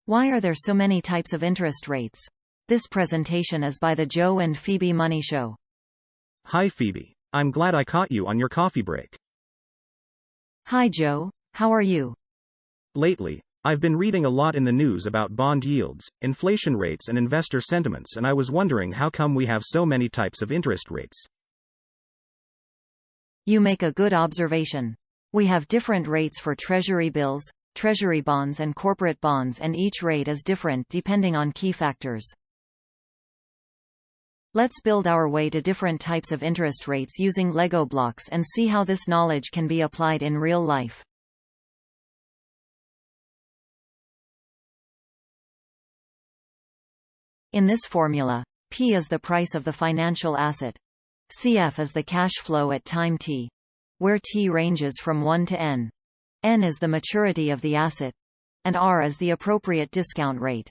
Why are there so many types of interest rates? This presentation is by the Joe and Phoebe Money Show. Hi Phoebe. I'm glad I caught you on your coffee break. Hi Joe, how are you? Lately, I've been reading a lot in the news about bond yields, inflation rates and investor sentiments, and I was wondering how come we have so many types of interest rates. You make a good observation. We have different rates for treasury bills, treasury bonds and corporate bonds, and each rate is different depending on key factors. Let's build our way to different types of interest rates using Lego blocks and see how this knowledge can be applied in real life. In this formula, P is the price of the financial asset. CF is the cash flow at time t, where t ranges from 1 to n. N is the maturity of the asset, and R is the appropriate discount rate.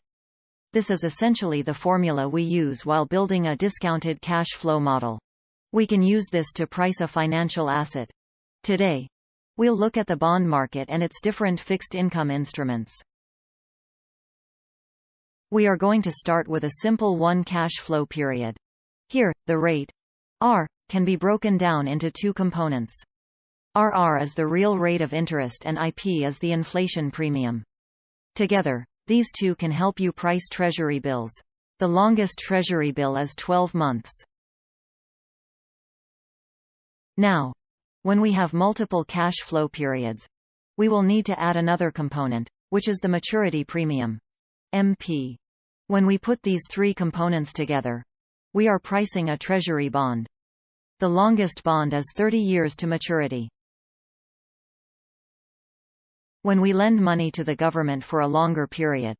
This is essentially the formula we use while building a discounted cash flow model. We can use this to price a financial asset. Today, we'll look at the bond market and its different fixed income instruments. We are going to start with a simple one cash flow period. Here, the rate, R, can be broken down into two components. RR is the real rate of interest and IP is the inflation premium. Together, these two can help you price treasury bills. The longest treasury bill is 12 months. Now, when we have multiple cash flow periods, we will need to add another component, which is the maturity premium, MP. When we put these three components together, we are pricing a treasury bond. The longest bond is 30 years to maturity. When we lend money to the government for a longer period,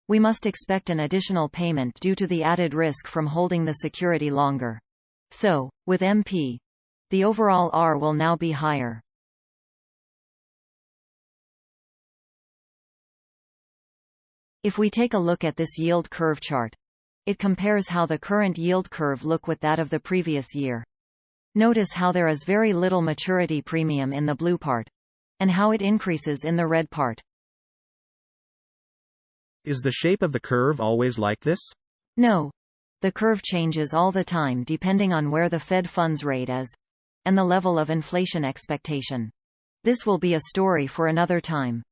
we must expect an additional payment due to the added risk from holding the security longer. So, with MP, the overall R will now be higher. If we take a look at this yield curve chart, it compares how the current yield curve look with that of the previous year. Notice how there is very little maturity premium in the blue part, and how it increases in the red part. Is the shape of the curve always like this? No. The curve changes all the time depending on where the Fed funds rate is, and the level of inflation expectation. This will be a story for another time.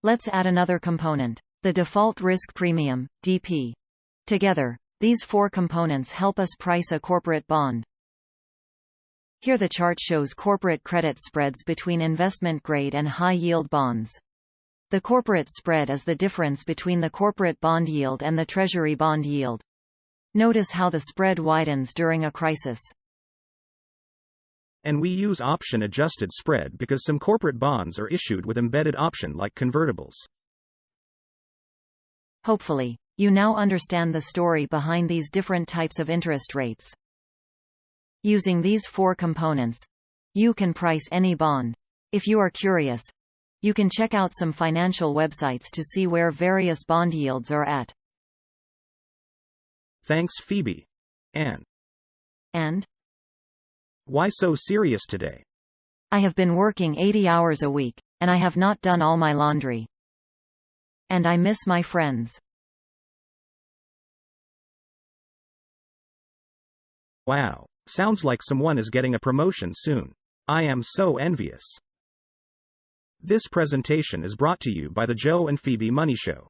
Let's add another component, the default risk premium, DP. Together, these four components help us price a corporate bond. Here the chart shows corporate credit spreads between investment-grade and high-yield bonds. The corporate spread is the difference between the corporate bond yield and the treasury bond yield. Notice how the spread widens during a crisis. And we use option-adjusted spread because some corporate bonds are issued with embedded option like convertibles. Hopefully, you now understand the story behind these different types of interest rates. Using these four components, you can price any bond. If you are curious, you can check out some financial websites to see where various bond yields are at. Thanks Phoebe. And? Why so serious today? I have been working 80 hours a week, and I have not done all my laundry. And I miss my friends. Wow. Sounds like someone is getting a promotion soon. I am so envious. This presentation is brought to you by the Joe and Phoebe Money Show.